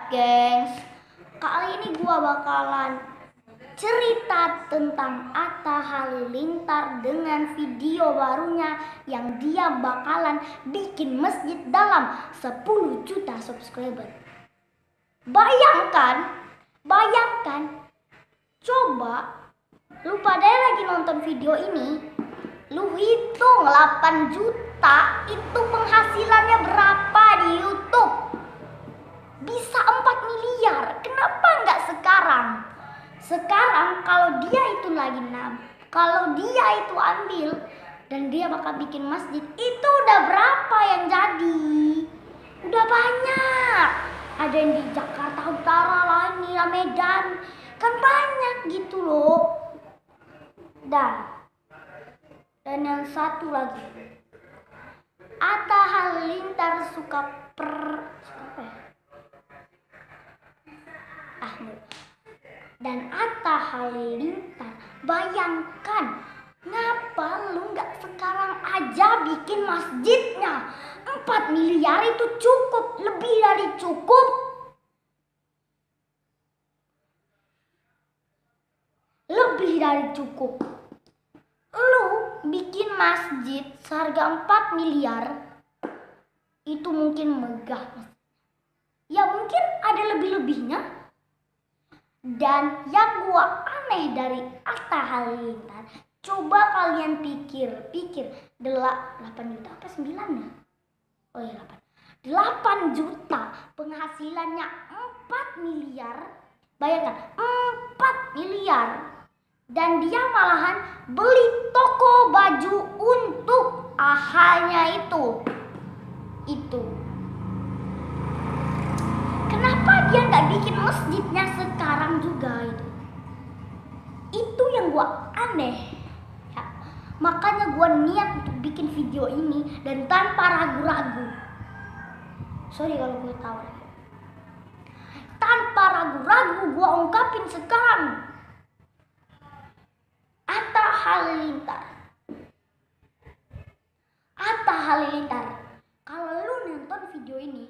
gengs. Kali ini gua bakalan cerita tentang Atta Halilintar dengan video barunya yang dia bakalan bikin masjid dalam 10 juta subscriber. Bayangkan, coba lu pada lagi nonton video ini, lu hitung 8 juta itu penghasilannya berapa di YouTube? Bisa 4 miliar. Kenapa nggak sekarang? Sekarang kalau dia itu ambil dan dia bakal bikin masjid, itu udah berapa yang jadi? Udah banyak. Ada yang di Jakarta Utara lagi, Medan, kan banyak gitu loh. Dan yang satu lagi, Atta Halilintar Dan Atta Halilintar, bayangkan, ngapa lu nggak sekarang aja bikin masjidnya? 4 miliar itu cukup, lebih dari cukup. Lebih dari cukup. Lu bikin masjid seharga 4 miliar, itu mungkin megah. Ya mungkin ada lebih-lebihnya. Dan yang gua aneh dari Atta Halilintar, coba kalian pikir 8 juta apa 9 ya? Oh iya 8 juta, penghasilannya 4 miliar. Bayangkan 4 miliar. Dan dia malahan beli toko baju untuk ahanya itu. Kenapa dia nggak bikin masjidnya sekarang juga itu? Itu yang gua aneh. Ya, makanya gua niat untuk bikin video ini dan tanpa ragu-ragu. Sorry kalau gue tahu. Tanpa ragu-ragu gua ungkapin sekarang. Atta Halilintar. Kalau lu nonton video ini,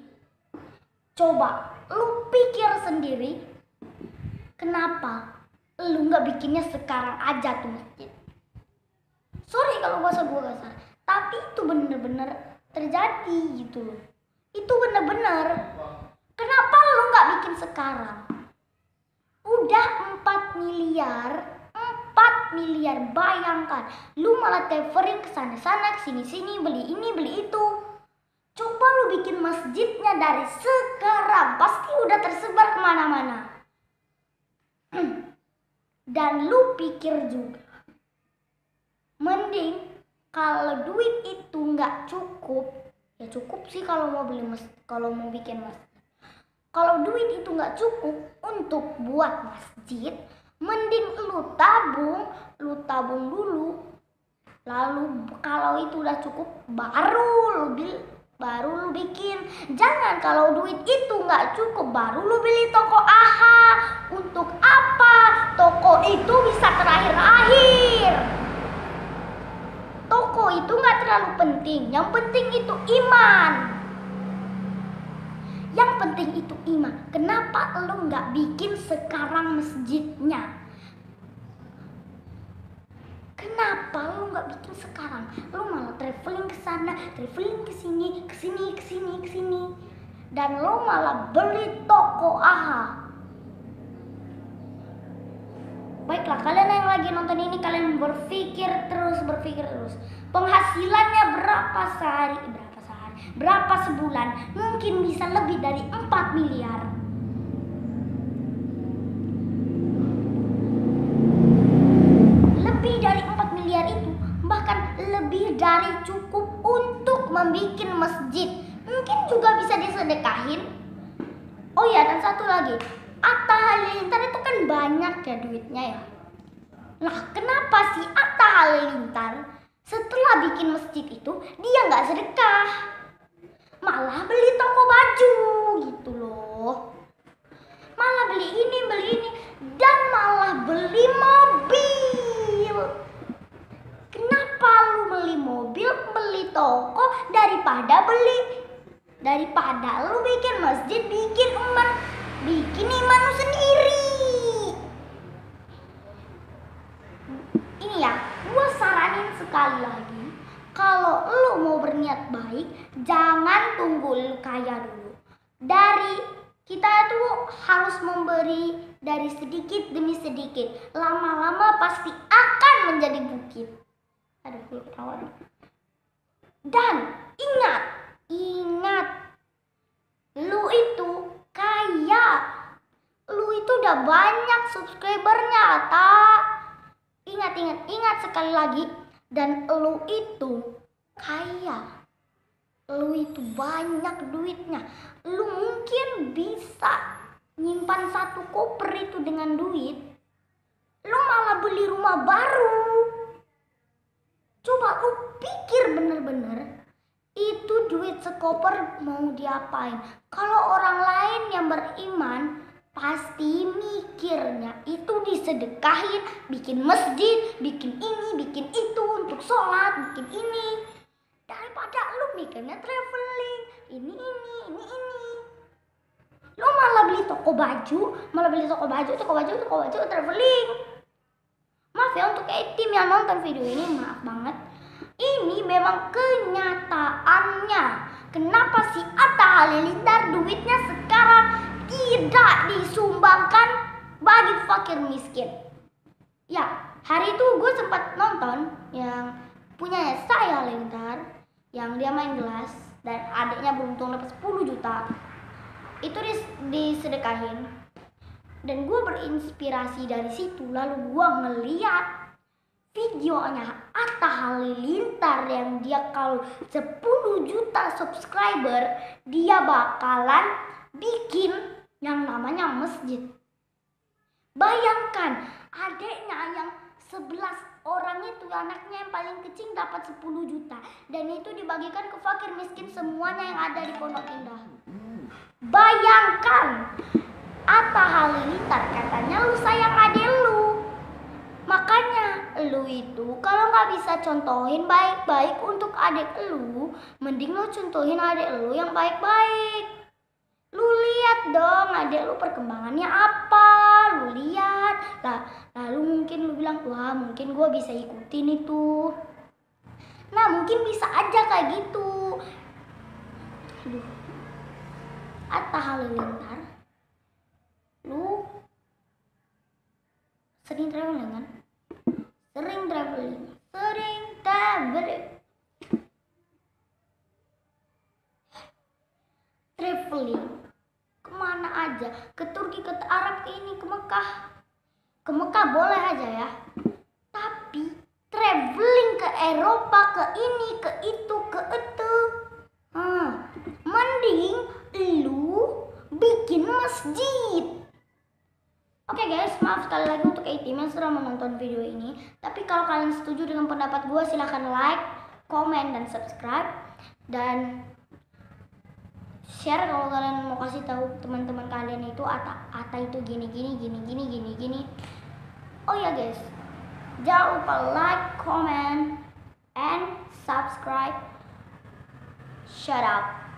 coba lu pikir sendiri, kenapa lu nggak bikinnya sekarang aja tuh masjid? Sorry kalau bahasa gue kasar, tapi itu bener-bener terjadi gitu loh. Itu bener-bener. Kenapa lu nggak bikin sekarang? Udah 4 miliar, bayangkan. Lu malah traveling ke sana-sana, ke sini-sini, beli ini, beli itu. Coba lu bikin masjidnya dari sekarang, pasti udah tersebar kemana-mana. Dan lu pikir juga, mending kalau duit itu nggak cukup, ya cukup sih kalau mau bikin masjid. Kalau duit itu nggak cukup untuk buat masjid, mending lu tabung dulu. Lalu kalau itu udah cukup, baru lu bikin. Jangan kalau duit itu nggak cukup baru lu beli toko AHA. Untuk apa? Toko itu bisa terakhir-akhir. Toko itu nggak terlalu penting. Yang penting itu iman. Kenapa lu nggak bikin sekarang masjidnya? Kenapa lu nggak bikin sekarang? Lu malah traveling ke sana, traveling ke sini, dan lu malah beli toko AHA. Baiklah, kalian yang lagi nonton ini, kalian berpikir terus. Penghasilannya berapa sehari? Berapa sebulan? Mungkin bisa lebih dari 4 miliar. Itu bahkan lebih dari cukup untuk membuat masjid. Mungkin juga bisa disedekahin. Oh ya, dan satu lagi, Atta Halilintar itu kan banyak ya duitnya ya. Nah, kenapa sih Atta Halilintar setelah bikin masjid itu dia nggak sedekah, malah beli toko baju gitu loh, malah beli ini, dan malah beli mobil. Kenapa lu beli mobil, beli toko daripada lu bikin masjid, bikin emas? Kita tuh harus memberi dari sedikit demi sedikit. Lama-lama pasti akan menjadi bukit. Aduh, gue ketawa. Dan ingat, lu itu kaya. Lu itu udah banyak subscribernya, tak? Ingat sekali lagi. Dan lu itu kaya. Lu itu banyak duitnya. Lu mungkin bisa nyimpan satu koper itu dengan duit. Lu malah beli rumah baru. Coba lu pikir bener-bener, itu duit sekoper mau diapain? Kalau orang lain yang beriman pasti mikirnya itu disedekahin, bikin masjid, bikin ini, bikin itu untuk sholat, bikin ini. Daripada lu mikirnya traveling, ini. Lu malah beli toko baju traveling. Maaf ya untuk tim yang nonton video ini, maaf banget. Ini memang kenyataannya. Kenapa si Atta Halilintar duitnya sekarang tidak disumbangkan bagi fakir miskin? Ya, hari itu gue sempat nonton yang punya saya Halilintar, yang dia main gelas dan adiknya beruntung dapat 10 juta. Itu disedekahin. Dan gue berinspirasi dari situ. Lalu gue ngeliat videonya Atta Halilintar yang dia kalau 10 juta subscriber dia bakalan bikin yang namanya masjid. Bayangkan adiknya yang 11 orang itu, anaknya yang paling kecil dapat 10 juta. Dan itu dibagikan ke fakir miskin semuanya yang ada di Pondok Indah. Bayangkan, Atta Halilintar katanya lu sayang adik lu. Makanya lu itu kalau nggak bisa contohin baik-baik untuk adik lu, mending lu contohin adik lu yang baik-baik. Lu lihat dong adik lu perkembangannya apa, lu lihat. Lalu mungkin lu bilang, wah mungkin gue bisa ikutin itu. Nah mungkin bisa aja kayak gitu. Aduh. Atta Halilintar, lu sering traveling kan? Sering traveling kemana aja, ke Turki, ke Arab, ke ini, ke Mekah boleh aja ya, tapi traveling ke Eropa, ke ini, ke itu, ke itu, mending lu bikin masjid. Oke guys, maaf sekali lagi untuk tim yang sudah menonton video ini. Tapi kalau kalian setuju dengan pendapat gue, silahkan like, komen, dan subscribe. Dan share kalau kalian mau kasih tahu teman-teman kalian itu Atta itu gini. Oh ya guys, jangan lupa like, comment, and subscribe. Shut up.